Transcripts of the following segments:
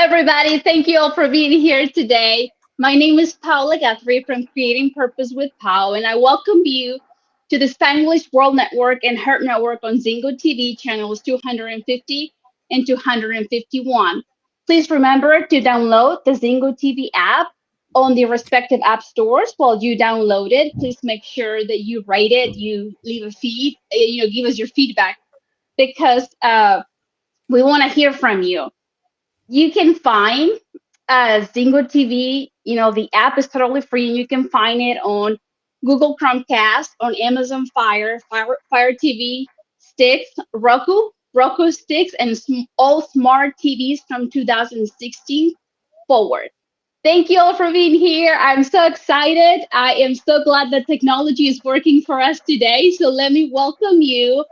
everybody. Thank you all for being here today. My name is Paola Guthrie from Creating Purpose with Pao, and I welcome you to the Spanglish World Network and H.E.R Network on Zingo TV channels 250 and 251. Please remember to download the Zingo TV app on the respective app stores. While you download it, please make sure that you rate it, you leave a feed, give us your feedback because we want to hear from you. You can find Zingo TV. The app is totally free, and you can find it on Google Chromecast, on Amazon Fire TV sticks, Roku sticks, and all smart TVs from 2016 forward. Thank you all for being here. I'm so excited. I am so glad that technology is working for us today. So let me welcome you,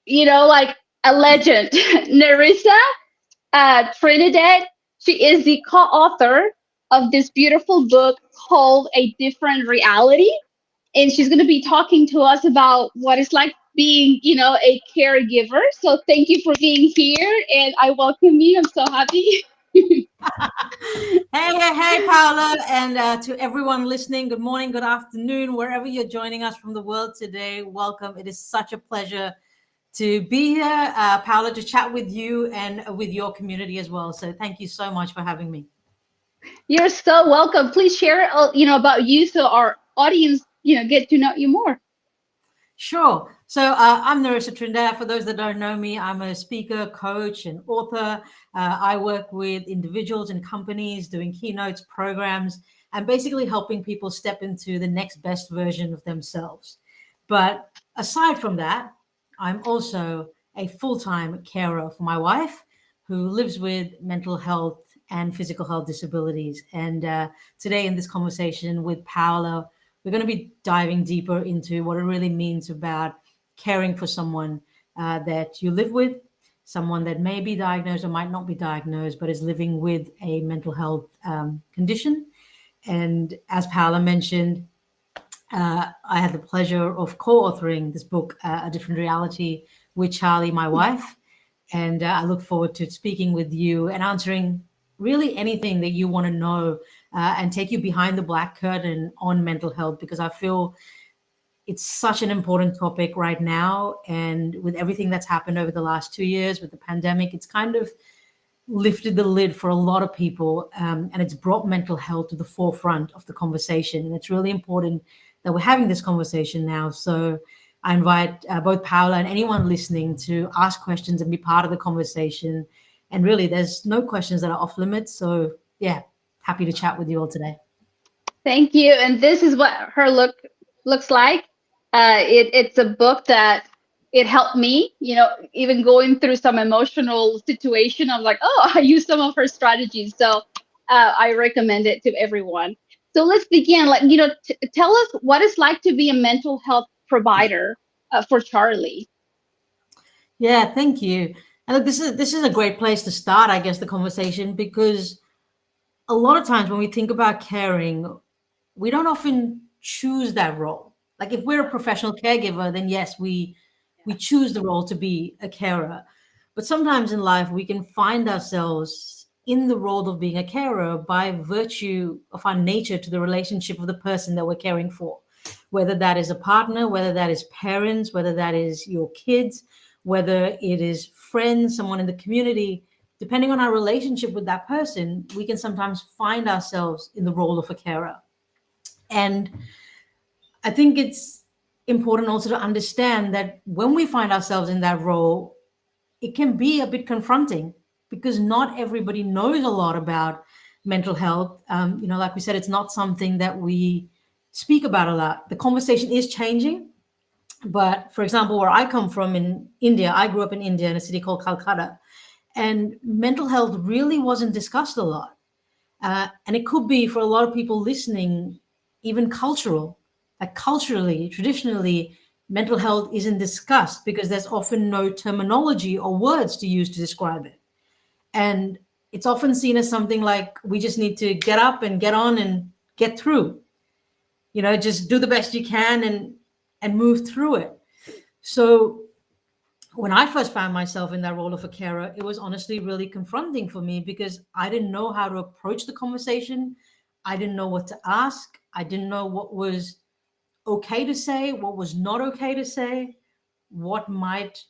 like a legend, Nerissa Trindade. She is the co-author of this beautiful book called A Different Reality. And she's going to be talking to us about what it's like being, a caregiver. So thank you for being here. And I welcome you. I'm so happy. Hey, Paola, and to everyone listening, good morning, good afternoon, wherever you're joining us from the world today. Welcome. It is such a pleasure to be here, Paola, to chat with you and with your community as well. So thank you so much for having me. You're so welcome. Please share, about you so our audience, get to know you more. Sure. So I'm Nerissa Trindade. For those that don't know me, I'm a speaker, coach, and author. I work with individuals and companies doing keynotes, programs, and basically helping people step into the next best version of themselves. But aside from that, I'm also a full-time carer for my wife, who lives with mental health and physical health disabilities. And today in this conversation with Paola, we're going to be diving deeper into what it really means about caring for someone that you live with, someone that may be diagnosed or might not be diagnosed, but is living with a mental health condition. And as Paola mentioned, I had the pleasure of co-authoring this book, A Different Reality, with Charlie, my wife. And I look forward to speaking with you and answering really anything that you want to know and take you behind the black curtain on mental health, because I feel it's such an important topic right now. And with everything that's happened over the last 2 years with the pandemic, it's kind of lifted the lid for a lot of people, and it's brought mental health to the forefront of the conversation. And it's really important that we're having this conversation now. So I invite both Paola and anyone listening to ask questions and be part of the conversation. And really, there's no questions that are off limits. So yeah, happy to chat with you all today. Thank you. And this is what her looks like. It's a book that it helped me, even going through some emotional situation. I was like, oh, I use some of her strategies. So I recommend it to everyone. So let's begin. Tell us what it's like to be a mental health provider for Charlie. Yeah, thank you. And look, this is a great place to start, I guess, the conversation, because a lot of times when we think about caring, we don't often choose that role. Like if we're a professional caregiver, then yes, we choose the role to be a carer. But sometimes in life, we can find ourselves in the role of being a carer by virtue of our nature to the relationship of the person that we're caring for, whether that is a partner, whether that is parents, whether that is your kids, whether it is friends, someone in the community. Depending on our relationship with that person, we can sometimes find ourselves in the role of a carer. And I think it's important also to understand that when we find ourselves in that role, it can be a bit confronting because not everybody knows a lot about mental health. Like we said, it's not something that we speak about a lot. The conversation is changing. But for example, where I come from in India, I grew up in India in a city called Calcutta, and mental health really wasn't discussed a lot. And it could be for a lot of people listening, even cultural. Like culturally, traditionally, mental health isn't discussed because there's often no terminology or words to use to describe it. And it's often seen as something like we just need to get up and get on and get through. Just do the best you can and move through it. So when I first found myself in that role of a carer, it was honestly really confronting for me because I didn't know how to approach the conversation. I didn't know what to ask. I didn't know what was okay to say, what was not okay to say, what might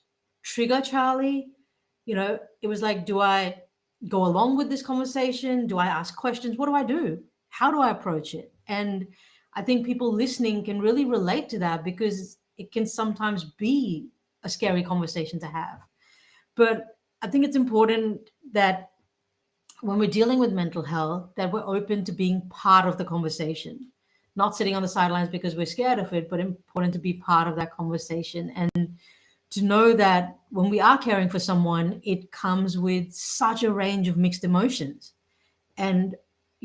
trigger Charlie. It was like, do I go along with this conversation? Do I ask questions? What do I do? How do I approach it? And I think people listening can really relate to that because it can sometimes be a scary conversation to have. But I think it's important that when we're dealing with mental health, that we're open to being part of the conversation, not sitting on the sidelines because we're scared of it, but important to be part of that conversation and to know that when we are caring for someone, it comes with such a range of mixed emotions. And,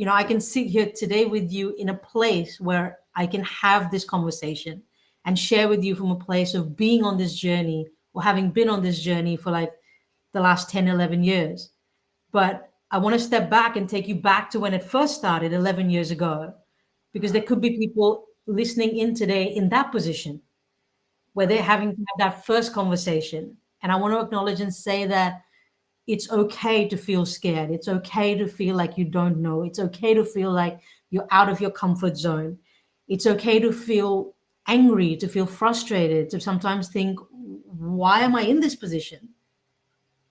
I can sit here today with you in a place where I can have this conversation and share with you from a place of being on this journey or having been on this journey for like the last 10, 11 years. But I want to step back and take you back to when it first started 11 years ago, because there could be people listening in today in that position where they're having to have that first conversation. And I want to acknowledge and say that it's okay to feel scared. It's okay to feel like you don't know. It's okay to feel like you're out of your comfort zone. It's okay to feel angry, to feel frustrated, to sometimes think, why am I in this position?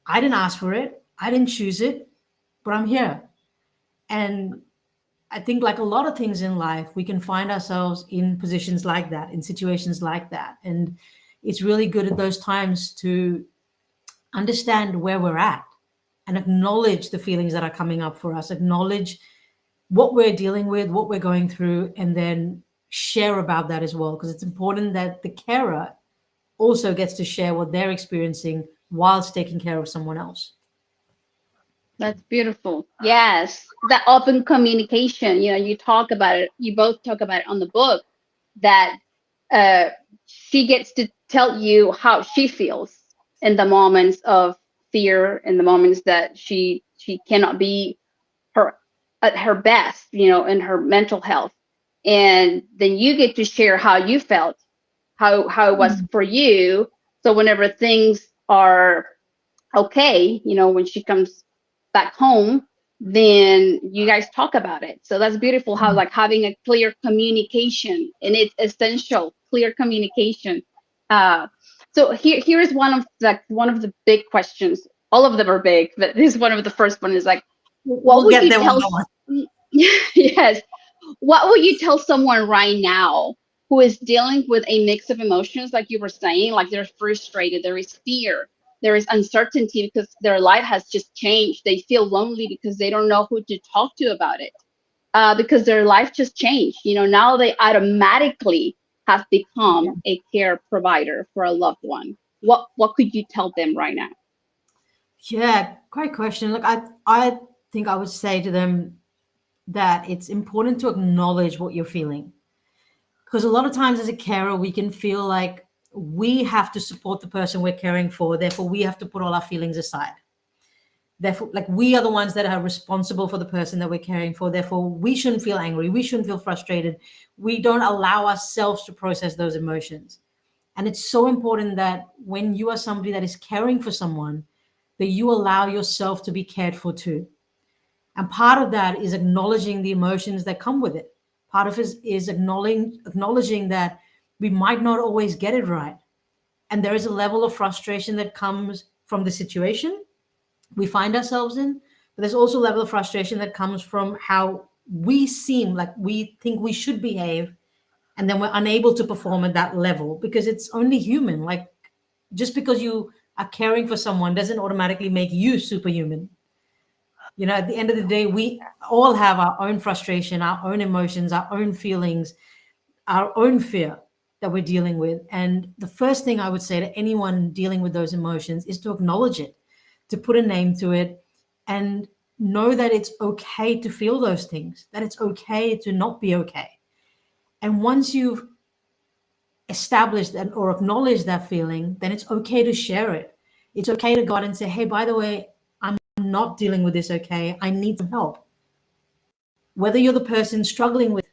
I didn't ask for it. I didn't choose it, but I'm here. And I think, like a lot of things in life, we can find ourselves in positions like that, in situations like that. And it's really good at those times to understand where we're at and acknowledge the feelings that are coming up for us, acknowledge what we're dealing with, what we're going through, and then share about that as well. Because it's important that the carer also gets to share what they're experiencing whilst taking care of someone else. That's beautiful. Yes, that open communication. You talk about it. You both talk about it on the book that uh, she gets to tell you how she feels in the moments of fear, in the moments that she cannot be her at her best, in her mental health, and then you get to share how you felt, how it was for you. So whenever things are okay, when she comes back home, then you guys talk about it. So that's beautiful how like having a clear communication, and it's essential, clear communication. Uh, so here is one of the big questions. All of them are big, but this is one of the first one is like, what We'll would get you there one tell by one. yes, what would you tell someone right now who is dealing with a mix of emotions, like you were saying, like they're frustrated, there is fear, there is uncertainty because their life has just changed. They feel lonely because they don't know who to talk to about it, because their life just changed. Now they automatically have become a care provider for a loved one. What could you tell them right now? Yeah, great question. Look, I think I would say to them that it's important to acknowledge what you're feeling. Because a lot of times as a carer, we can feel like we have to support the person we're caring for. Therefore, we have to put all our feelings aside. Therefore, like we are the ones that are responsible for the person that we're caring for. Therefore, we shouldn't feel angry. We shouldn't feel frustrated. We don't allow ourselves to process those emotions. And it's so important that when you are somebody that is caring for someone, that you allow yourself to be cared for too. And part of that is acknowledging the emotions that come with it. Part of it is acknowledging that we might not always get it right. And there is a level of frustration that comes from the situation we find ourselves in. But there's also a level of frustration that comes from how we seem like we think we should behave. And then we're unable to perform at that level because it's only human. Like just because you are caring for someone doesn't automatically make you superhuman. At the end of the day, we all have our own frustration, our own emotions, our own feelings, our own fear that we're dealing with. And the first thing I would say to anyone dealing with those emotions is to acknowledge it, to put a name to it, and know that it's okay to feel those things, that it's okay to not be okay. And once you've established that or acknowledged that feeling, then it's okay to share it. It's okay to go out and say, hey, by the way, I'm not dealing with this okay. I need some help. Whether you're the person struggling with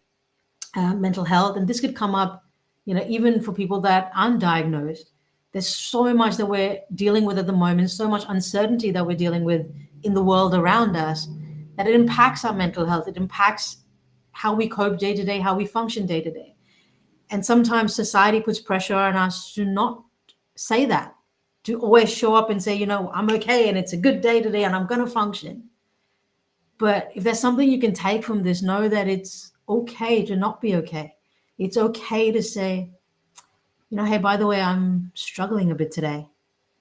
mental health, and this could come up, even for people that aren't diagnosed, There's so much that we're dealing with at the moment, so much uncertainty that we're dealing with in the world around us, that it impacts our mental health. It impacts how we cope day to day, how we function day to day. And sometimes society puts pressure on us to not say that, to always show up and say, I'm okay and it's a good day today and I'm going to function. But if there's something you can take from this, know that it's okay to not be okay. It's okay to say, hey, by the way, I'm struggling a bit today.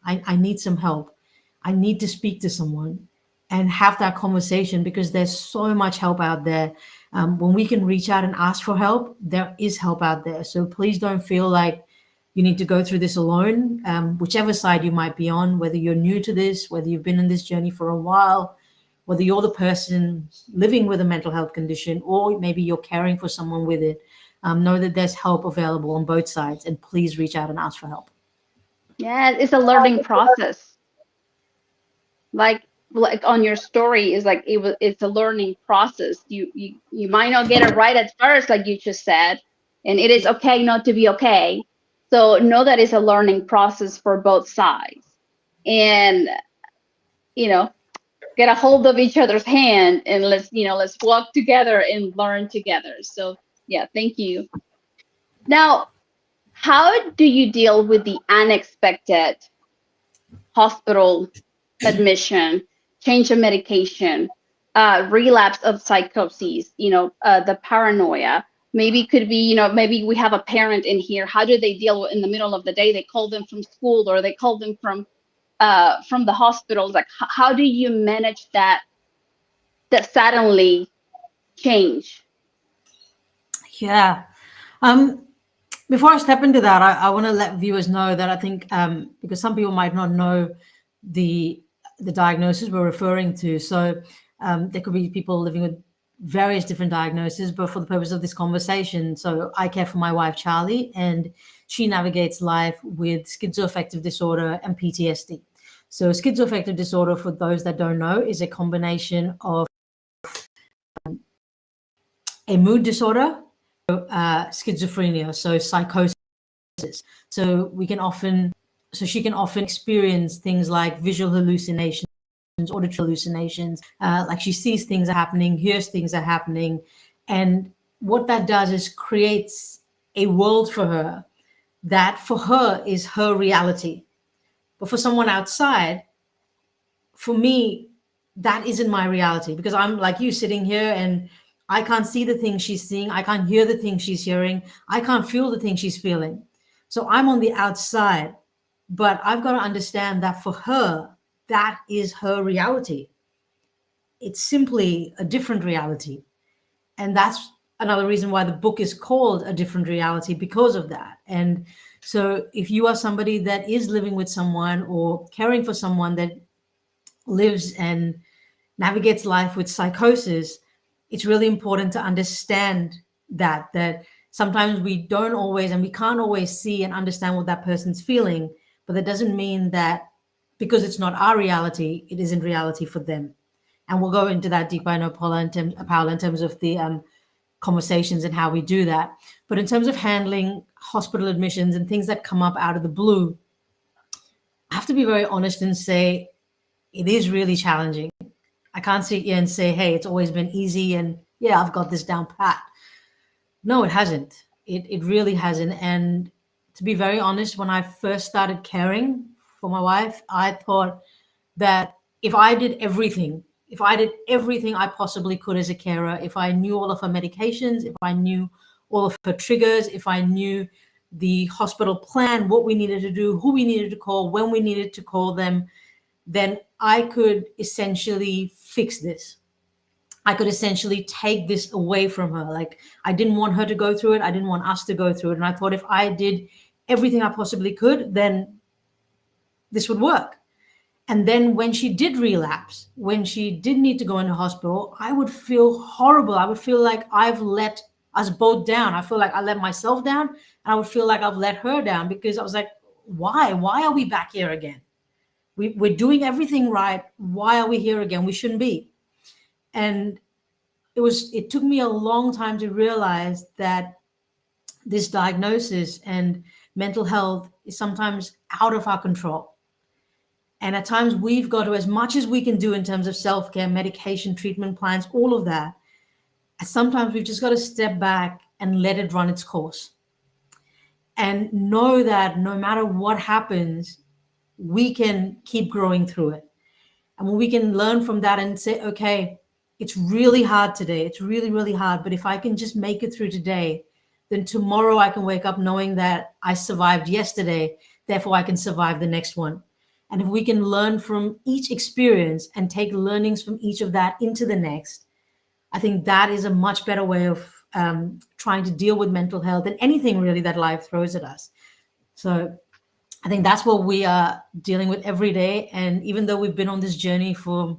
I need some help. I need to speak to someone and have that conversation, because there's so much help out there. When we can reach out and ask for help, there is help out there. So please don't feel like you need to go through this alone, whichever side you might be on, whether you're new to this, whether you've been in this journey for a while, whether you're the person living with a mental health condition, or maybe you're caring for someone with it. Know that there's help available on both sides, and please reach out and ask for help. Yeah, it's a learning process. Like on your story is like it's a learning process. You might not get it right at first, like you just said, and it is okay not to be okay. So know that it's a learning process for both sides. And you know, get a hold of each other's hand and let's walk together and learn together. So yeah, thank you. Now, how do you deal with the unexpected hospital admission, change of medication, relapse of psychoses, the paranoia? Maybe could be, maybe we have a parent in here. How do they deal with in the middle of the day? They call them from school or they call them from the hospitals. Like, how do you manage that suddenly change? Yeah. Um, Before I step into that, I want to let viewers know that I think, because some people might not know the diagnosis we're referring to. So there could be people living with various different diagnoses, but for the purpose of this conversation, so I care for my wife, Charlie, and she navigates life with schizoaffective disorder and PTSD. So schizoaffective disorder, for those that don't know, is a combination of a mood disorder, schizophrenia, so psychosis. So she can often experience things like visual hallucinations, auditory hallucinations, like she sees things are happening, hears things are happening. And what that does is creates a world for her that for her is her reality. But for someone outside, for me, that isn't my reality, because I'm like you sitting here and I can't see the things she's seeing. I can't hear the things she's hearing. I can't feel the things she's feeling. So I'm on the outside, but I've got to understand that for her, that is her reality. It's simply a different reality. And that's another reason why the book is called A Different Reality, because of that. And so if you are somebody that is living with someone or caring for someone that lives and navigates life with psychosis, it's really important to understand that sometimes we don't always and we can't always see and understand what that person's feeling, but that doesn't mean that because it's not our reality, it isn't reality for them. And we'll go into that deeper. I know Paola, in terms of the conversations and how we do that. But in terms of handling hospital admissions and things that come up out of the blue, I have to be very honest and say it is really challenging. I can't sit here and say, hey, it's always been easy and yeah, I've got this down pat. No, it hasn't. It really hasn't. And to be very honest, when I first started caring for my wife, I thought that if I did everything I possibly could as a carer, if I knew all of her medications, if I knew all of her triggers, if I knew the hospital plan, what we needed to do, who we needed to call, when we needed to call them, then I could essentially fix this. I could essentially take this away from her. Like, I didn't want her to go through it. I didn't want us to go through it. And I thought if I did everything I possibly could, then this would work. And then when she did relapse, when she did need to go into hospital, I would feel horrible. I would feel like I've let us both down. I feel like I let myself down, and I would feel like I've let her down, because I was like, why? Why are we back here again? We're doing everything right. Why are we here again? We shouldn't be. And it took me a long time to realize that this diagnosis and mental health is sometimes out of our control. And at times we've got to, as much as we can do in terms of self-care, medication, treatment plans, all of that, sometimes we've just got to step back and let it run its course and know that no matter what happens, we can keep growing through it. And when we can learn from that and say, okay, it's really hard today. It's really, really hard. But if I can just make it through today, then tomorrow I can wake up knowing that I survived yesterday. Therefore, I can survive the next one. And if we can learn from each experience and take learnings from each of that into the next, I think that is a much better way of trying to deal with mental health and anything really that life throws at us. So I think that's what we are dealing with every day. And even though we've been on this journey for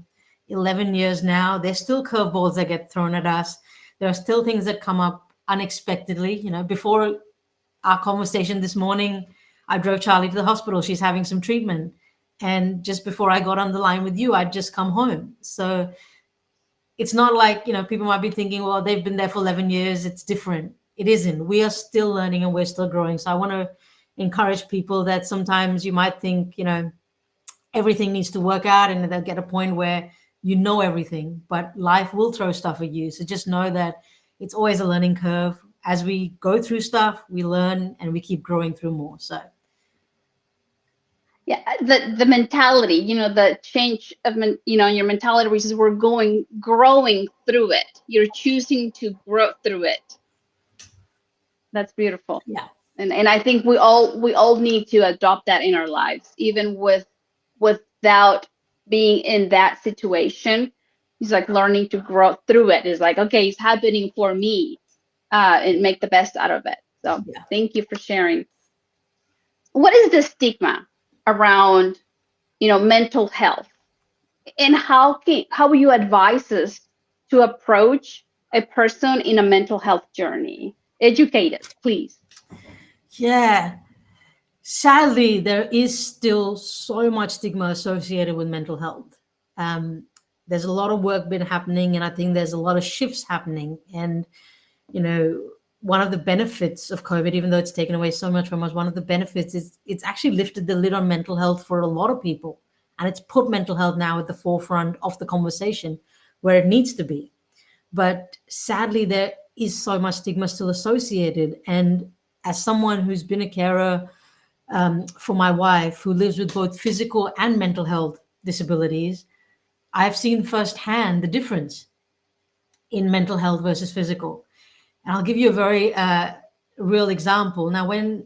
11 years now, there's still curveballs that get thrown at us. There are still things that come up unexpectedly. You know, before our conversation this morning, I drove Charlie to the hospital. She's having some treatment. And just before I got on the line with you, I'd just come home. So it's not like, you know, people might be thinking, well, they've been there for 11 years. It's different. It isn't. We are still learning and we're still growing. So I want to encourage people that sometimes you might think, you know, everything needs to work out and they'll get a point where you know everything, but life will throw stuff at you. So just know that it's always a learning curve. As we go through stuff, we learn and we keep growing through more. So Yeah, the mentality, the change of your mentality, which is we're growing through it. You're choosing to grow through it. That's beautiful. yeah. And I think we all need to adopt that in our lives, even without being in that situation. It's like learning to grow through it. It's like, okay, it's happening for me, and make the best out of it. So Yeah. thank you for sharing. What is the stigma around, mental health, and how will you advise us to approach a person in a mental health journey? Educate us, please. Yeah. Sadly, there is still so much stigma associated with mental health. Um, there's a lot of work been happening, and I think there's a lot of shifts happening. And, you know, one of the benefits of COVID, even though it's taken away so much from us, one of the benefits is it's actually lifted the lid on mental health for a lot of people. And it's put mental health now at the forefront of the conversation where it needs to be. But sadly, there is so much stigma still associated. And as someone who's been a carer for my wife, who lives with both physical and mental health disabilities, I've seen firsthand the difference in mental health versus physical. And I'll give you a very real example. Now, when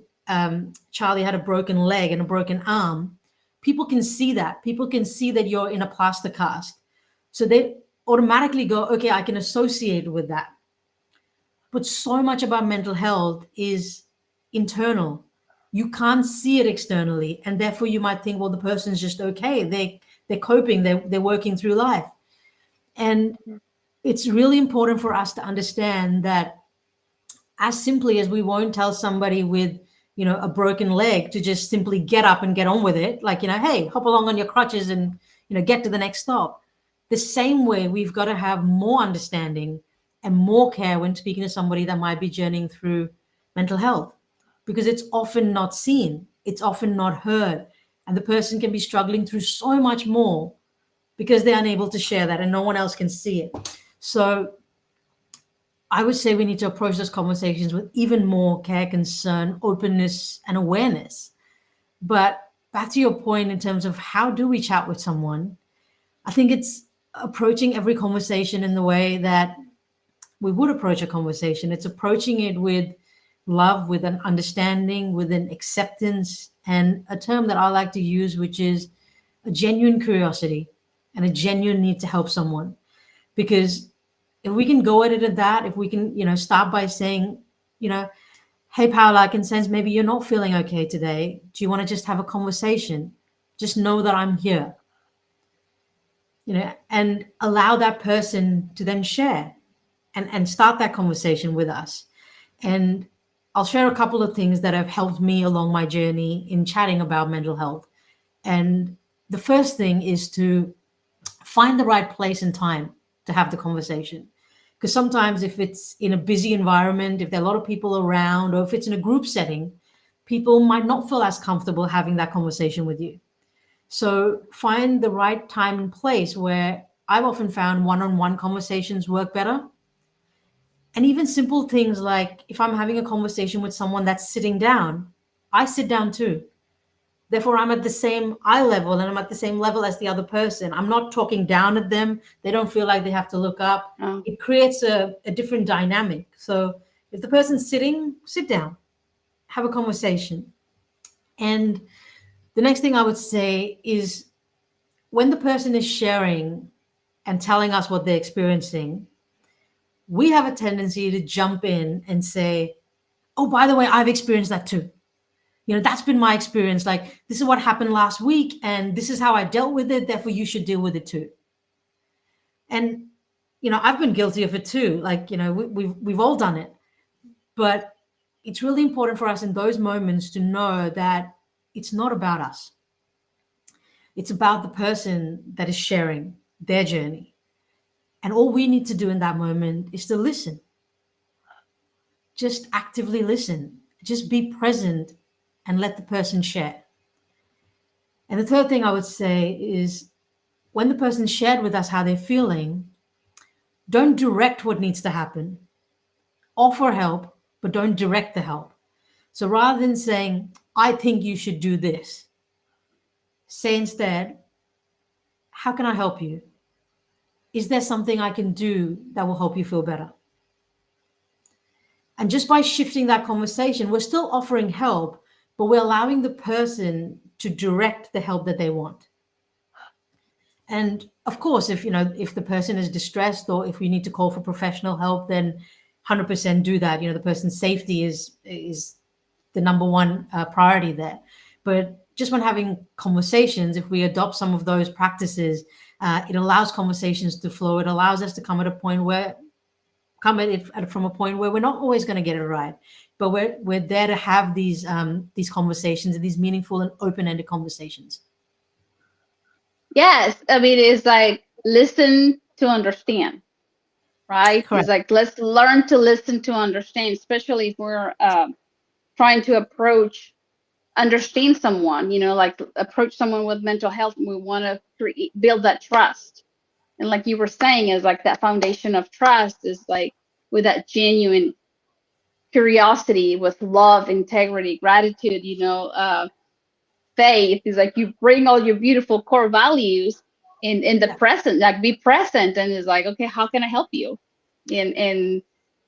Charlie had a broken leg and a broken arm, people can see that. People can see that you're in a plaster cast. So they automatically go, okay, I can associate with that. But so much about mental health is internal. You can't see it externally. And therefore you might think, well, the person's just okay. They're coping, they're working through life. And it's really important for us to understand that as simply as we won't tell somebody with, a broken leg to just simply get up and get on with it, like, hey, hop along on your crutches and, get to the next stop. The same way we've got to have more understanding and more care when speaking to somebody that might be journeying through mental health, because it's often not seen, it's often not heard, and the person can be struggling through so much more because they're unable to share that and no one else can see it. So I would say we need to approach those conversations with even more care, concern, openness, and awareness. But back to your point in terms of how do we chat with someone, I think it's approaching every conversation in the way that we would approach a conversation. It's approaching it with love, with an understanding, with an acceptance, and a term that I like to use, which is a genuine curiosity and a genuine need to help someone. Because if we can go at it at that, if we can, start by saying, hey, Paola, I can sense maybe you're not feeling okay today. Do you want to just have a conversation? Just know that I'm here, and allow that person to then share and start that conversation with us. And I'll share a couple of things that have helped me along my journey in chatting about mental health. And the first thing is to find the right place and time to have the conversation. Because sometimes if it's in a busy environment, if there are a lot of people around, or if it's in a group setting, people might not feel as comfortable having that conversation with you. So find the right time and place. Where I've often found one-on-one conversations work better. And even simple things like if I'm having a conversation with someone that's sitting down, I sit down too. Therefore, I'm at the same eye level and I'm at the same level as the other person. I'm not talking down at them. They don't feel like they have to look up. Oh, It creates a different dynamic. So if the person's sitting, sit down, have a conversation. And the next thing I would say is when the person is sharing and telling us what they're experiencing, we have a tendency to jump in and say, oh, by the way, I've experienced that too. That's been my experience. Like, this is what happened last week, and this is how I dealt with it. Therefore, you should deal with it too. And, I've been guilty of it too. Like, we've all done it. But it's really important for us in those moments to know that it's not about us. It's about the person that is sharing their journey. And all we need to do in that moment is to listen. Just actively listen. Just be present and let the person share. And the third thing I would say is when the person shared with us how they're feeling, don't direct what needs to happen. Offer help, but don't direct the help. So rather than saying, I think you should do this, say instead, how can I help you? Is there something I can do that will help you feel better? And just by shifting that conversation, we're still offering help, but we're allowing the person to direct the help that they want. And of course, if the person is distressed or if we need to call for professional help, then 100% do that. The person's safety is the number one priority there. But just when having conversations, if we adopt some of those practices, it allows conversations to flow. It allows us to come at it from a point where we're not always going to get it right, but we're there to have these conversations and these meaningful and open-ended conversations. yes. I mean, it's like listen to understand, right? It's Correct. like let's learn to listen to understand, especially if we're trying to understand someone, like approach someone with mental health. And we want to build that trust. And like you were saying, is like that foundation of trust is like with that genuine curiosity, with love, integrity, gratitude, faith. Is like you bring all your beautiful core values in the Yeah. present, like be present, and is like, okay, how can I help you? And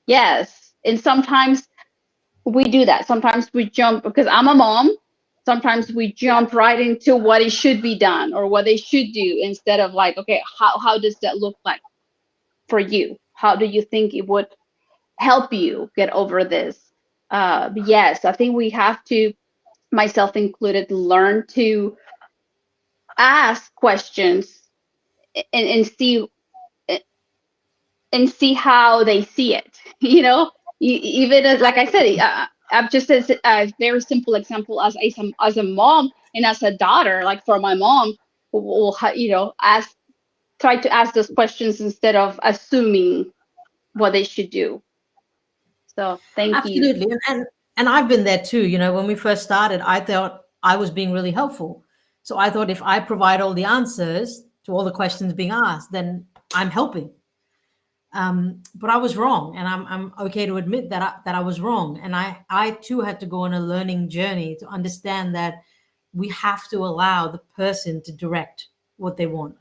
yes, and sometimes we do that. Sometimes we jump because I'm a mom. Sometimes we Yeah. jump right into what it should be done or what they should do instead of like, okay, how does that look like for you? How do you think it would help you get over this? Yes, I think we have to, myself included, learn to ask questions and see how they see it. Even as, like I said, I've just as a very simple example as a mom and as a daughter. Like for my mom, will ask try to ask those questions instead of assuming what they should do. So thank you. Absolutely. And I've been there too. When we first started, I thought I was being really helpful. So I thought if I provide all the answers to all the questions being asked, then I'm helping. But I was wrong, and I'm okay to admit that I was wrong. And I too had to go on a learning journey to understand that we have to allow the person to direct what they want.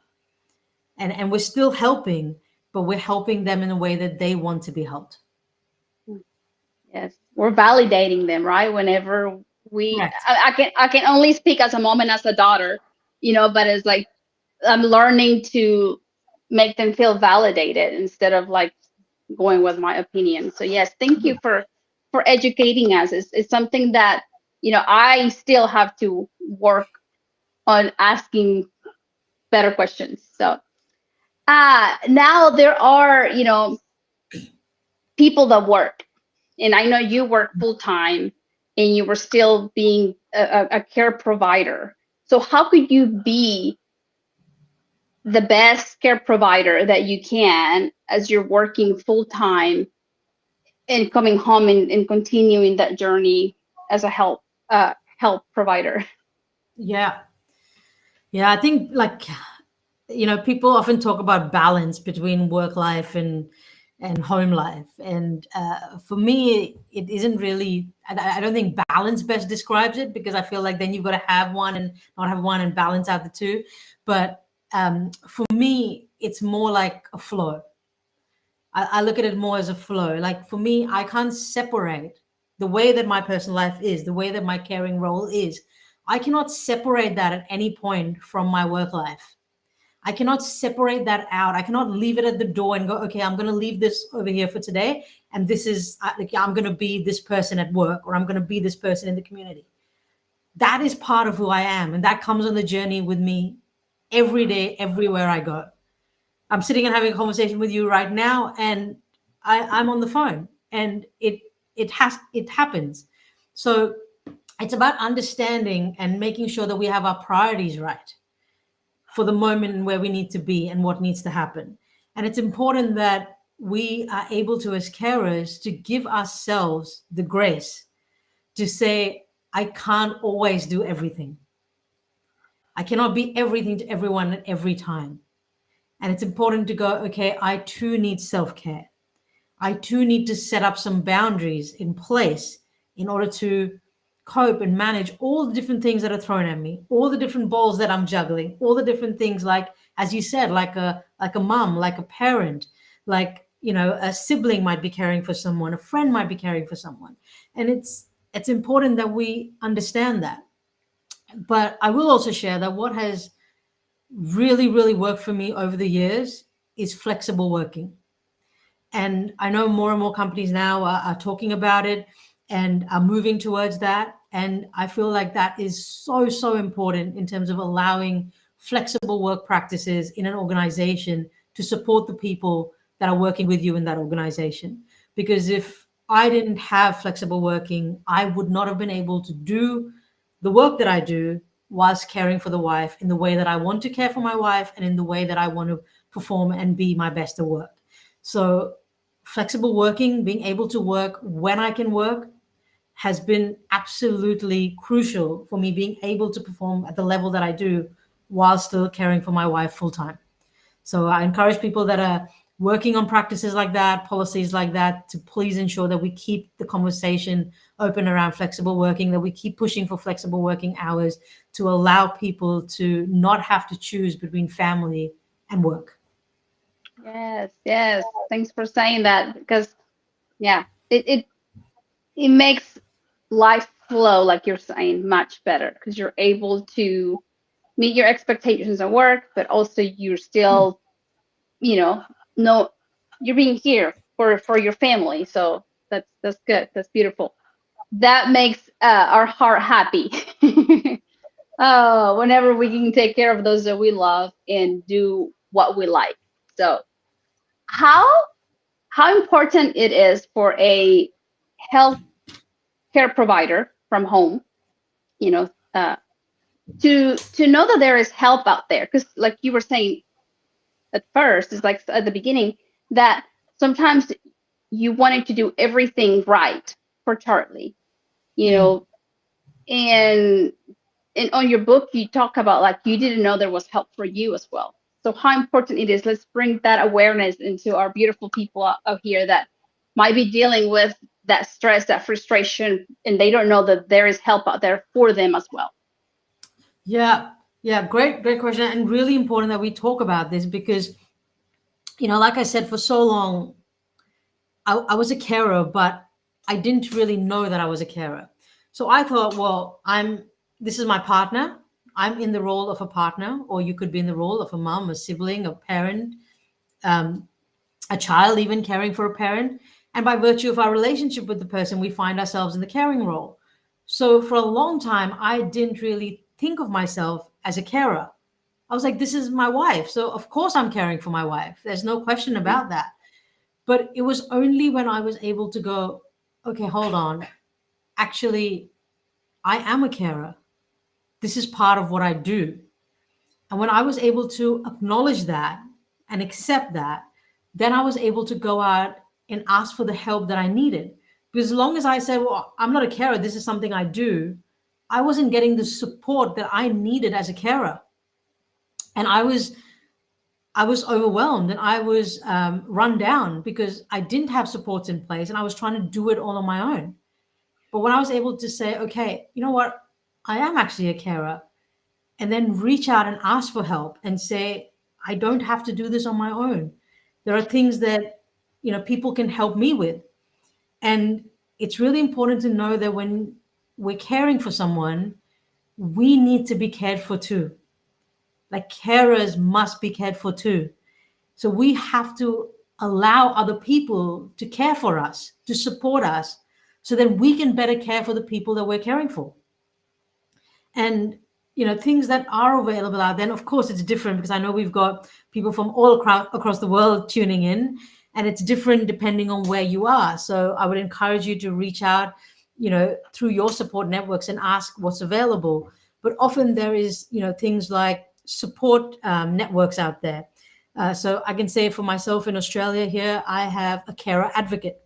And we're still helping, but we're helping them in a way that they want to be helped. Yes, we're validating them, right? Whenever Correct. I can only speak as a mom and as a daughter, but it's like I'm learning to make them feel validated instead of like going with my opinion. So yes, thank you for educating us. It's something that I still have to work on asking better questions. So now there are people that work, and I know you work full time, and you were still being a care provider. So how could you be the best care provider that you can as you're working full time and coming home and continuing that journey as a help provider. Yeah. Yeah. I think, like, people often talk about balance between work life and home life, and for me, it isn't really. I don't think balance best describes it, because I feel like then you've got to have one and not have one and balance out the two. But for me, it's more like a flow. I look at it more as a flow. Like, for me, I can't separate the way that my personal life is, the way that my caring role is. I cannot separate that at any point from my work life. I cannot separate that out. I cannot leave it at the door and go, okay, I'm going to leave this over here for today. And this is, like, I'm going to be this person at work, or I'm going to be this person in the community. That is part of who I am. And that comes on the journey with me every day, everywhere I go. I'm sitting and having a conversation with you right now, and I'm on the phone, and it happens. So it's about understanding and making sure that we have our priorities right for the moment where we need to be and what needs to happen. And it's important that we are able to, as carers, to give ourselves the grace to say, I can't always do everything. I cannot be everything to everyone at every time. And it's important to go, okay, I too need self care. I too need to set up some boundaries in place in order to cope and manage all the different things that are thrown at me, all the different balls that I'm juggling, all the different things, like, as you said, like a mom, like a parent, like, a sibling might be caring for someone, a friend might be caring for someone. And it's important that we understand that. But I will also share that what has really, really worked for me over the years is flexible working. And I know more and more companies now are talking about it and are moving towards that. And I feel like that is so, so important in terms of allowing flexible work practices in an organization to support the people that are working with you in that organization. Because if I didn't have flexible working, I would not have been able to do the work that I do whilst caring for the wife in the way that I want to care for my wife and in the way that I want to perform and be my best at work. So flexible working, being able to work when I can work, has been absolutely crucial for me being able to perform at the level that I do while still caring for my wife full time. So I encourage people that are working on practices like that, policies like that, to please ensure that we keep the conversation open around flexible working, that we keep pushing for flexible working hours to allow people to not have to choose between family and work. Yes, yes. Thanks for saying that, because yeah, it makes life flow, like you're saying, much better because you're able to meet your expectations at work, but also you're still, you know, no, you're being here for your family. So that's good. That's beautiful. That makes our heart happy. Oh, whenever we can take care of those that we love and do what we like. So how how important it is for a health care provider from home, you know, uh, to know that there is help out there, because like you were saying at first, is like at the beginning, that sometimes you wanted to do everything right for Charlie, you Mm. know, and and on your book you talk about like you didn't know there was help for you as well. So how important it is, let's bring that awareness into our beautiful people out here that might be dealing with that stress, that frustration, and they don't know that there is help out there for them as well. Yeah, yeah, great question, and really important that we talk about this because, like I said, for so long, I was a carer, but I didn't really know that I was a carer. So I thought, well, this is my partner. I'm in the role of a partner, or you could be in the role of a mom, a sibling, a parent, um, a child, even caring for a parent. And by virtue of our relationship with the person, we find ourselves in the caring role. So for a long time, I didn't really think of myself as a carer. I was like, this is my wife. So of course I'm caring for my wife. There's no question Mhm. about that. But it was only when I was able to go, okay, hold on. Actually, I am a carer. This is part of what I do. And when I was able to acknowledge that and accept that, then I was able to go out and ask for the help that I needed. Because as long as I said, well, I'm not a carer, this is something I do, I wasn't getting the support that I needed as a carer. And I was overwhelmed, and I was run down because I didn't have supports in place, and I was trying to do it all on my own. But when I was able to say, okay, you know what, I am actually a carer, and then reach out and ask for help and say, I don't have to do this on my own. There are things that, people can help me with. And it's really important to know that when we're caring for someone, we need to be cared for too. Like, carers must be cared for too. So we have to allow other people to care for us, to support us, so that we can better care for the people that we're caring for. And things that are available out there, and of course it's different because I know we've got people from all across the world tuning in, and it's different depending on where you are. So I would encourage you to reach out through your support networks and ask what's available. But often there is things like support networks out there. So I can say for myself in Australia here, I have a carer advocate,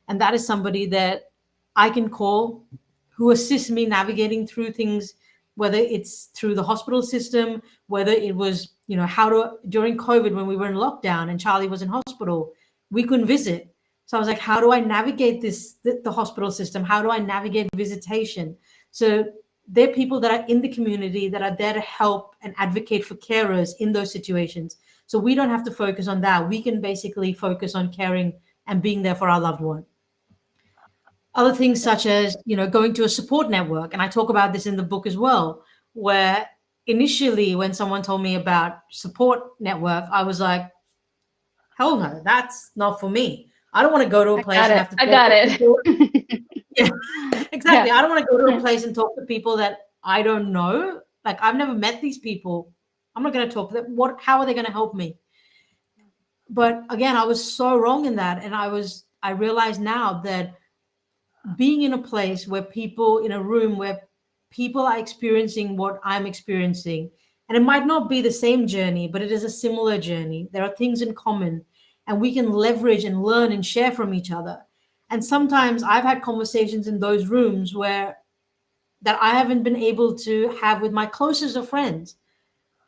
and that is somebody that I can call, who assists me navigating through things, whether it's through the hospital system, whether it was, during COVID when we were in lockdown and Charlie was in hospital, we couldn't visit. So I was like, how do I navigate the hospital system? How do I navigate visitation? So they're people that are in the community that are there to help and advocate for carers in those situations. So we don't have to focus on that. We can basically focus on caring and being there for our loved one. Other things such as, going to a support network. And I talk about this in the book as well, where initially when someone told me about support network, I was like, hell no, that's not for me. I don't want to go to a I place got and it. have to I talk got to it. people. Yeah, Yeah. exactly. I don't want to go to a place and talk to people that I don't know. Like, I've never met these people. I'm not going to talk to them. How are they going to help me? But again, I was so wrong in that. And I realize now that being in a place where people, in a room where people are experiencing what I'm experiencing, and it might not be the same journey, but it is a similar journey. There are things in common, and we can leverage and learn and share from each other. And sometimes I've had conversations in those rooms where that I haven't been able to have with my closest of friends,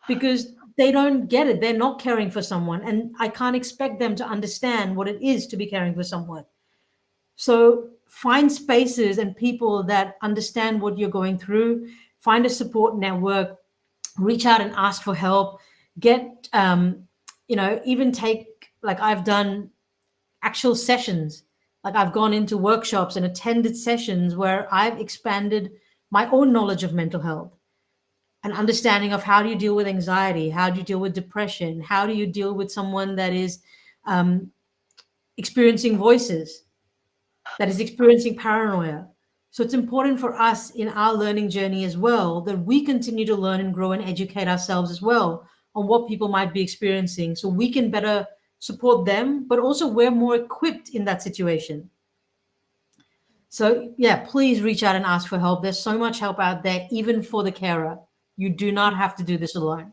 because they don't get it. They're not caring for someone, and I can't expect them to understand what it is to be caring for someone. So find spaces and people that understand what you're going through. Find a support network, reach out and ask for help. Get, even take, like, I've done actual sessions. Like, I've gone into workshops and attended sessions where I've expanded my own knowledge of mental health, an understanding of how do you deal with anxiety, how do you deal with depression, how do you deal with someone that is um, experiencing voices, that is experiencing paranoia. So it's important for us in our learning journey as well that we continue to learn and grow and educate ourselves as well on what people might be experiencing, so we can better support them, but also we're more equipped in that situation. So yeah, please reach out and ask for help. There's so much help out there, even for the carer. You do not have to do this alone.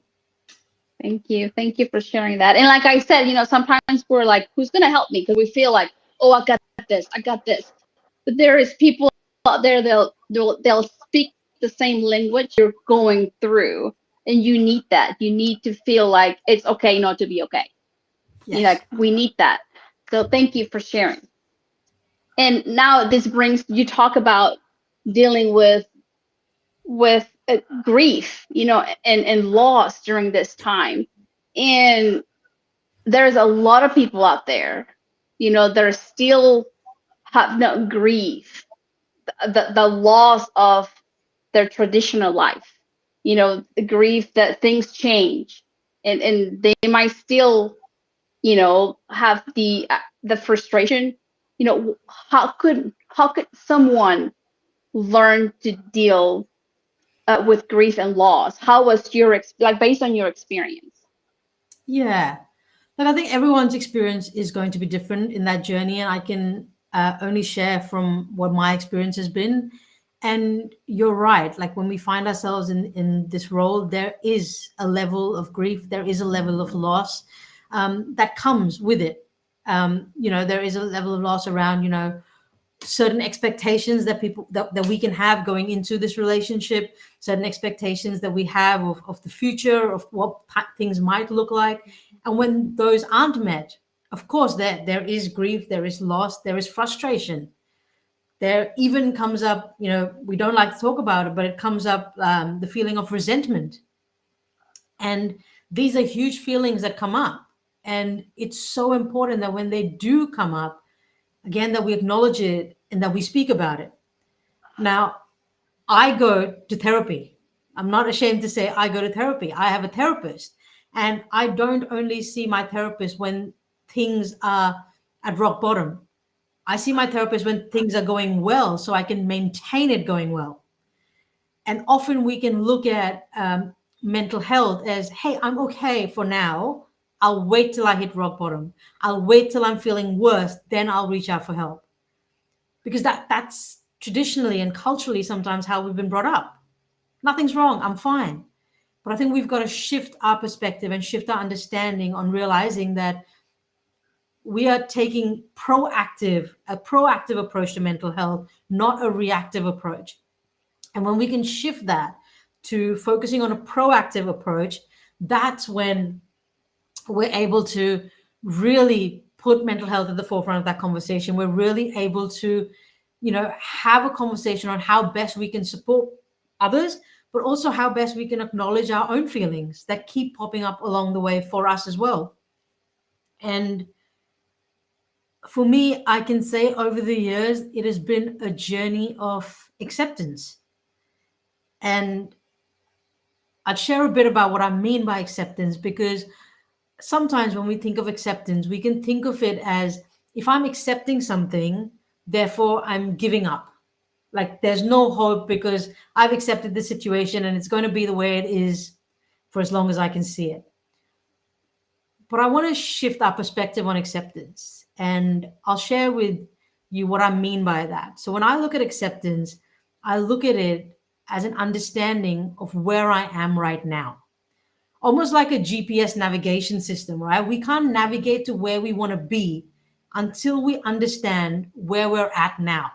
Thank you. Thank you for sharing that. And like I said, sometimes we're like, who's going to help me? Because we feel like, oh, I got this. I got this. But there is people out there, they'll speak the same language you're going through. And you need that. You need to feel like it's okay not to be okay. Yes. Like, we need that. So thank you for sharing. And now this brings, you talk about dealing with grief, and loss during this time. And there's a lot of people out there, that are still have no grief, the loss of their traditional life, the grief that things change, and they might still, have the frustration. How could someone learn to deal with grief and loss? How was your like, based on your experience? Yeah. Like, I think everyone's experience is going to be different in that journey, and I can only share from what my experience has been. And you're right. Like when we find ourselves in this role, there is a level of grief, there is a level of loss that comes with it. There is a level of loss around, certain expectations that that we can have going into this relationship, certain expectations that we have of the future, of what things might look like. And when those aren't met, of course, there is grief, there is loss, there is frustration. There even comes up, we don't like to talk about it, but it comes up, the feeling of resentment. And these are huge feelings that come up. And it's so important that when they do come up, again, that we acknowledge it and that we speak about it. Now, I go to therapy. I'm not ashamed to say I go to therapy. I have a therapist. And I don't only see my therapist when things are at rock bottom. I see my therapist when things are going well so I can maintain it going well. And often we can look at mental health as, hey, I'm okay for now. I'll wait till I hit rock bottom. I'll wait till I'm feeling worse. Then I'll reach out for help. Because that's traditionally and culturally sometimes how we've been brought up. Nothing's wrong. I'm fine. But I think we've got to shift our perspective and shift our understanding on realizing that we are taking a proactive approach to mental health, not a reactive approach. And when we can shift that to focusing on a proactive approach, that's when we're able to really put mental health at the forefront of that conversation. We're really able to, have a conversation on how best we can support others, but also how best we can acknowledge our own feelings that keep popping up along the way for us as well. And for me, I can say over the years, it has been a journey of acceptance. And I'd share a bit about what I mean by acceptance, because sometimes when we think of acceptance, we can think of it as if I'm accepting something, therefore I'm giving up. Like there's no hope because I've accepted the situation and it's going to be the way it is for as long as I can see it. But I want to shift our perspective on acceptance. And I'll share with you what I mean by that. So when I look at acceptance, I look at it as an understanding of where I am right now. Almost like a GPS navigation system, right? We can't navigate to where we want to be until we understand where we're at now.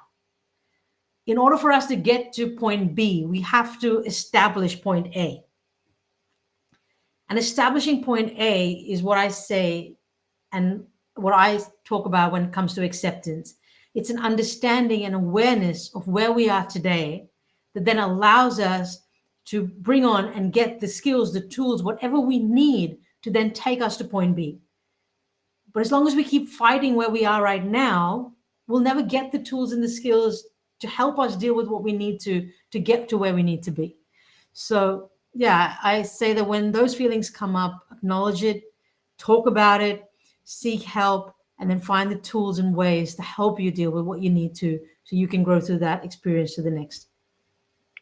In order for us to get to point B, we have to establish point A. And establishing point A is what I say and what I talk about when it comes to acceptance. It's an understanding and awareness of where we are today that then allows us to bring on and get the skills, the tools, whatever we need to then take us to point B. But as long as we keep fighting where we are right now, we'll never get the tools and the skills to help us deal with what we need to get to where we need to be. So yeah, I say that when those feelings come up, acknowledge it, talk about it, seek help, and then find the tools and ways to help you deal with what you need to so you can grow through that experience to the next.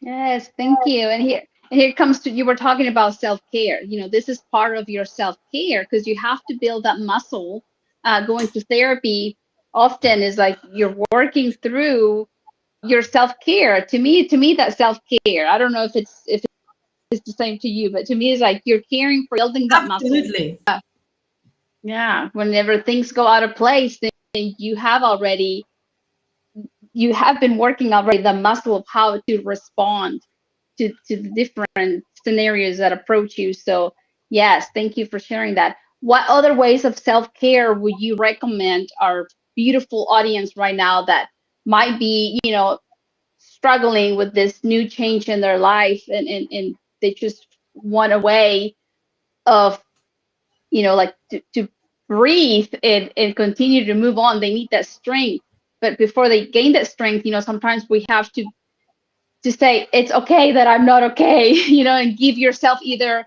Yes, thank you. And here comes to, you were talking about self-care. This is part of your self-care because you have to build that muscle. Going to therapy often is like you're working through your self-care. To me, that's self-care. I don't know if it's the same to you, but to me, it's like you're caring for building that muscle. Absolutely. Yeah. Whenever things go out of place, then you have been working already the muscle of how to respond to the different scenarios that approach you. So yes, thank you for sharing that. What other ways of self-care would you recommend our beautiful audience right now that might be, struggling with this new change in their life, and they just want a way of, like to breathe and continue to move on. They need that strength. But before they gain that strength, sometimes we have to say it's okay that I'm not okay, and give yourself either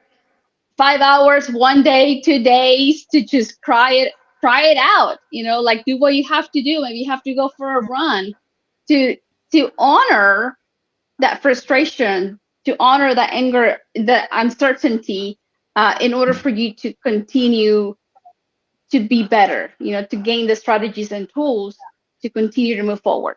5 hours, one day, 2 days to just cry it out, like do what you have to do. Maybe you have to go for a run to honor that frustration, to honor that anger, the uncertainty, in order for you to continue to be better, to gain the strategies and tools to continue to move forward.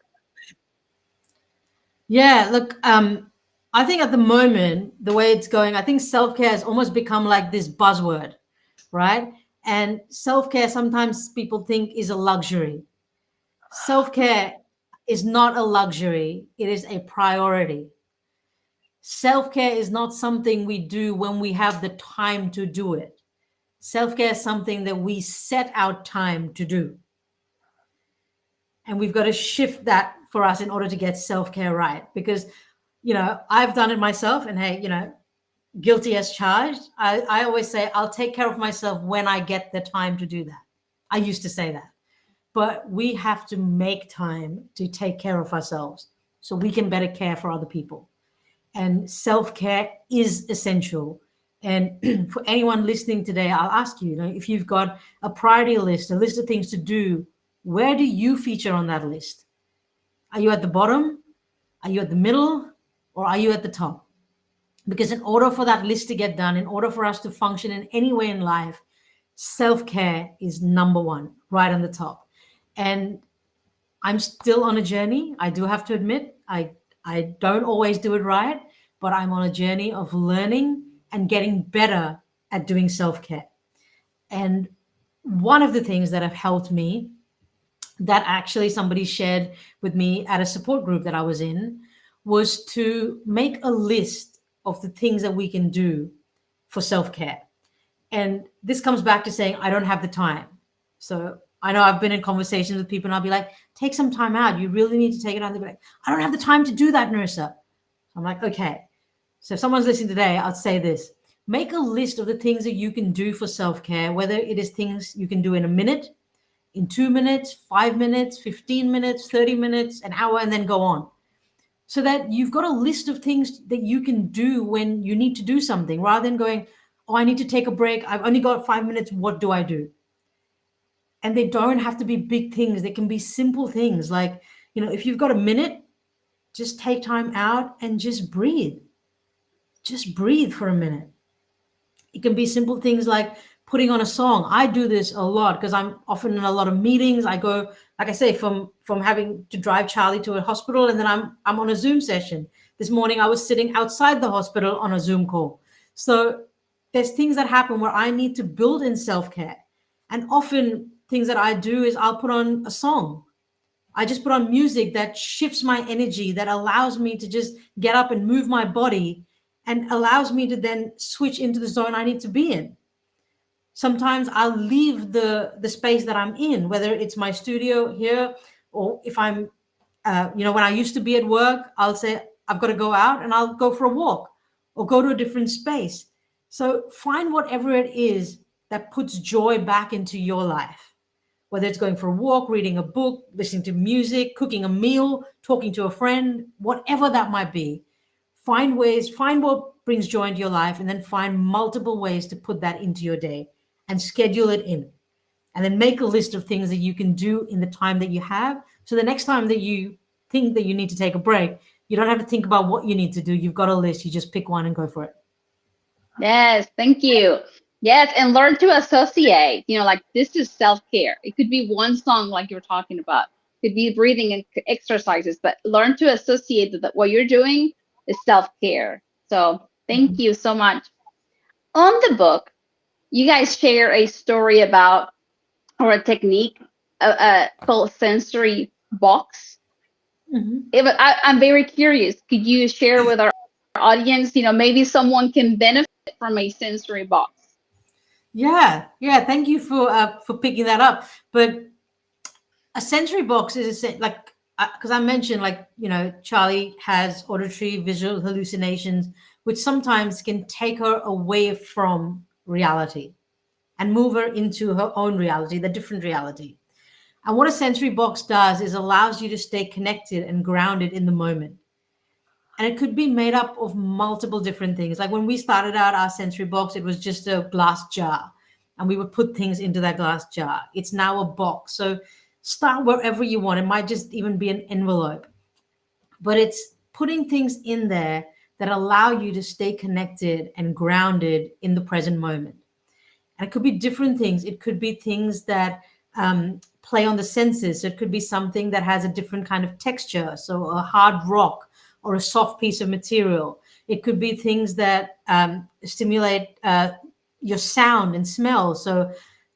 Yeah, look, I think at the moment, the way it's going, I think self-care has almost become like this buzzword, right? And self-care sometimes people think is a luxury. Self-care is not a luxury, it is a priority. Self-care is not something we do when we have the time to do it. Self-care is something that we set out time to do. And we've got to shift that for us in order to get self-care right. Because, I've done it myself, and hey, guilty as charged. I always say I'll take care of myself when I get the time to do that. I used to say that. But we have to make time to take care of ourselves so we can better care for other people. And self-care is essential. And for anyone listening today, I'll ask you, if you've got a priority list, a list of things to do, where do you feature on that list? Are you at the bottom? Are you at the middle? Or are you at the top? Because in order for that list to get done, in order for us to function in any way in life, self-care is number one, right on the top. And I'm still on a journey. I do have to admit, I don't always do it right, but I'm on a journey of learning and getting better at doing self-care. And one of the things that have helped me, that actually somebody shared with me at a support group that I was in, was to make a list of the things that we can do for self-care. And this comes back to saying, I don't have the time. So I know I've been in conversations with people and I'll be like, take some time out. You really need to take it out. They'll be like, I don't have the time to do that, Nerissa. I'm like, okay. So if someone's listening today, I'd say this. Make a list of the things that you can do for self-care, whether it is things you can do in a minute, in 2 minutes, 5 minutes, 15 minutes, 30 minutes, an hour, and then go on. So that you've got a list of things that you can do when you need to do something, rather than going, oh, I need to take a break. I've only got 5 minutes. What do I do? And they don't have to be big things. They can be simple things like, if you've got a minute, just take time out and just breathe. Just breathe for a minute. It can be simple things like putting on a song. I do this a lot because I'm often in a lot of meetings. I go, like I say, from having to drive Charlie to a hospital, and then I'm on a Zoom session. This morning I was sitting outside the hospital on a Zoom call. So there's things that happen where I need to build in self-care. And often things that I do is I'll put on a song. I just put on music that shifts my energy, that allows me to just get up and move my body and allows me to then switch into the zone I need to be in. Sometimes I'll leave the space that I'm in, whether it's my studio here, or if I'm, when I used to be at work, I'll say, I've got to go out and I'll go for a walk or go to a different space. So find whatever it is that puts joy back into your life, whether it's going for a walk, reading a book, listening to music, cooking a meal, talking to a friend, whatever that might be. Find what brings joy into your life, and then find multiple ways to put that into your day and schedule it in. And then make a list of things that you can do in the time that you have. So the next time that you think that you need to take a break, you don't have to think about what you need to do. You've got a list. You just pick one and go for it. Yes, thank you. Yes, and learn to associate, like this is self-care. It could be one song like you're talking about. It could be breathing and exercises, but learn to associate that what you're doing is self-care. So thank Mhm. you so much. On the book, you guys share a story about, or a technique called sensory box. Mhm. I'm very curious. Could you share with our audience, maybe someone can benefit from a sensory box? Yeah. Thank you for picking that up. But a sensory box is like, because I mentioned, like, Charlie has auditory visual hallucinations, which sometimes can take her away from reality and move her into her own reality, the different reality. And what a sensory box does is allows you to stay connected and grounded in the moment. And it could be made up of multiple different things. Like when we started out our sensory box, it was just a glass jar, and we would put things into that glass jar. It's now a box. So start wherever you want. It might just even be an envelope, but it's putting things in there that allow you to stay connected and grounded in the present moment. And it could be different things. It could be things that play on the senses. So it could be something that has a different kind of texture. So a hard rock or a soft piece of material. It could be things that stimulate your sound and smell. So,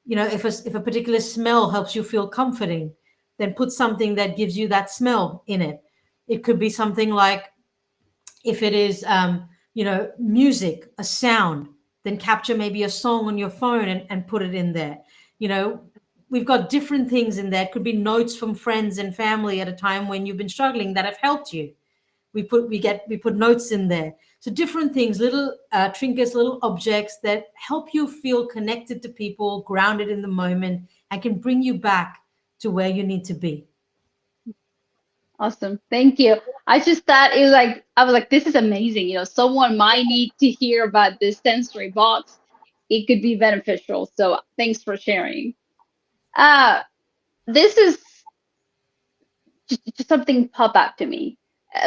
if a particular smell helps you feel comforting, then put something that gives you that smell in it. It could be something like, if it is music, a sound, then capture maybe a song on your phone and put it in there. you know we've got different things in there. It could be notes from friends and family at a time when you've been struggling that have helped you. We put notes in there. So different things, little trinkets, little objects that help you feel connected to people, grounded in the moment, and can bring you back to where you need to be. Awesome. Thank you. I just thought it was like, I was like, this is amazing. Someone might need to hear about this sensory box. It could be beneficial. So thanks for sharing. Uh, this is just something pop up to me.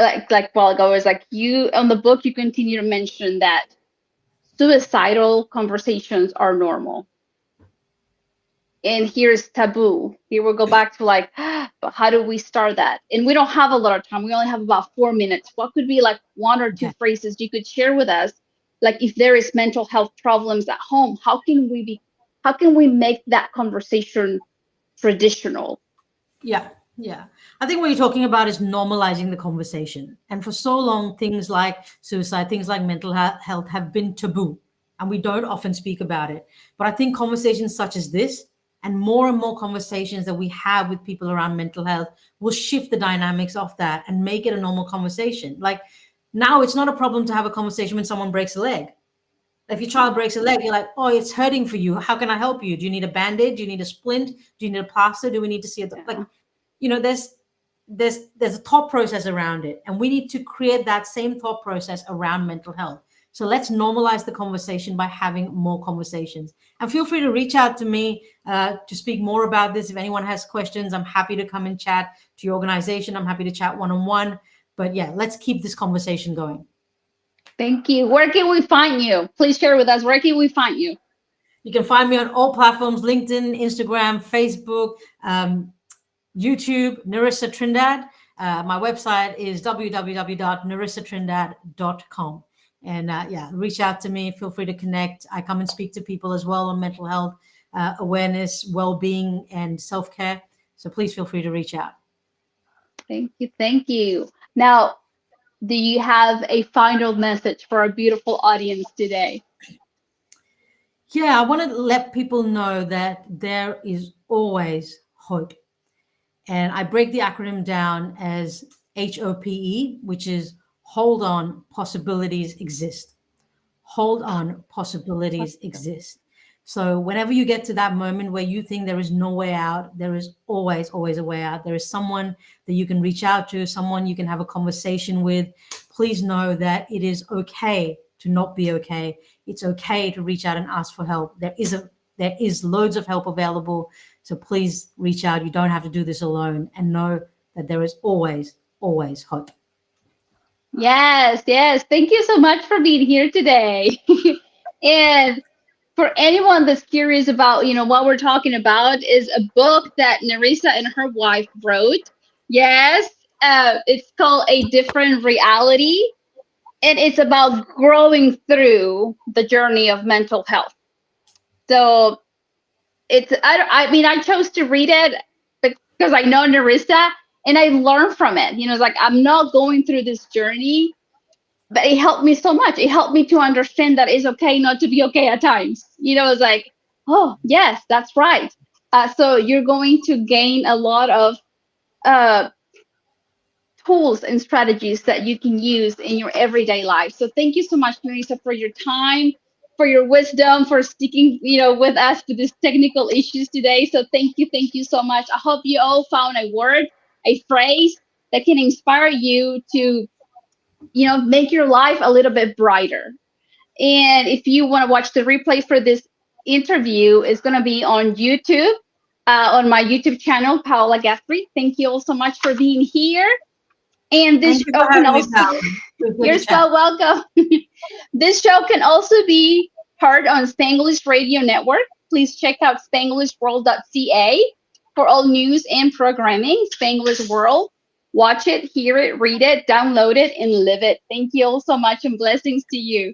Like a while ago, it was like you on the book, you continue to mention that suicidal conversations are normal. And here's taboo. Here we'll go back to like, but how do we start that? And we don't have a lot of time. We only have about 4 minutes. What could be like one or two Okay. phrases you could share with us? Like if there is mental health problems at home, how can we make that conversation traditional? Yeah, yeah. I think what you're talking about is normalizing the conversation. And for so long, things like suicide, things like mental health have been taboo, and we don't often speak about it. But I think conversations such as this, and more conversations that we have with people around mental health, will shift the dynamics of that and make it a normal conversation. Like now, it's not a problem to have a conversation when someone breaks a leg. If your child breaks a leg, you're like, oh, it's hurting for you. How can I help you? Do you need a band-aid? Do you need a splint? Do you need a plaster? Do we need to see it? Like, Yeah. there's a thought process around it, and we need to create that same thought process around mental health. So let's normalize the conversation by having more conversations. And feel free to reach out to me to speak more about this. If anyone has questions, I'm happy to come and chat to your organization. I'm happy to chat one-on-one. But yeah, let's keep this conversation going. Thank you. Where can we find you? Please share with us. Where can we find you? You can find me on all platforms: LinkedIn, Instagram, Facebook, YouTube, Nerissa Trindade. My website is www.nerissatrindade.com. And yeah, reach out to me. Feel free to connect. I come and speak to people as well on mental health awareness, well-being, and self-care. So please feel free to reach out. Thank you. Thank you. Now, do you have a final message for our beautiful audience today? Yeah, I want to let people know that there is always hope. And I break the acronym down as HOPE, which is hold on, possibilities exist. Hold on, possibilities exist. So whenever you get to that moment where you think there is no way out, there is always a way out. There is someone that you can reach out to, someone you can have a conversation with. Please know that it is okay to not be okay. It's okay to reach out and ask for help. There is loads of help available. So please reach out. You don't have to do this alone, and know that there is always hope. Yes, yes. Thank you so much for being here today. And for anyone that's curious about, what we're talking about is a book that Nerissa and her wife wrote. Yes, it's called A Different Reality, and it's about growing through the journey of mental health. So I mean, I chose to read it because I know Nerissa and I learned from it. It's like I'm not going through this journey, but it helped me so much. It helped me to understand that it's okay not to be okay at times. It's like, oh, yes, that's right. So you're going to gain a lot of uh, tools and strategies that you can use in your everyday life. So thank you so much, Marisa, for your time, for your wisdom, for sticking, with us to these technical issues today. So thank you so much. I hope you all found a word, a phrase that can inspire you to, make your life a little bit brighter. And if you want to watch the replay for this interview, it's going to be on YouTube, on my YouTube channel, Paola Guthrie. Thank you all so much for being here. And this Thank you show for can having me, also, Pal. It was good you're to chat. so welcome. This show can also be heard on Spanglish Radio Network. Please check out spanglishworld.ca for all news and programming. Spanglish World. Watch it, hear it, read it, download it, and live it. Thank you all so much and blessings to you.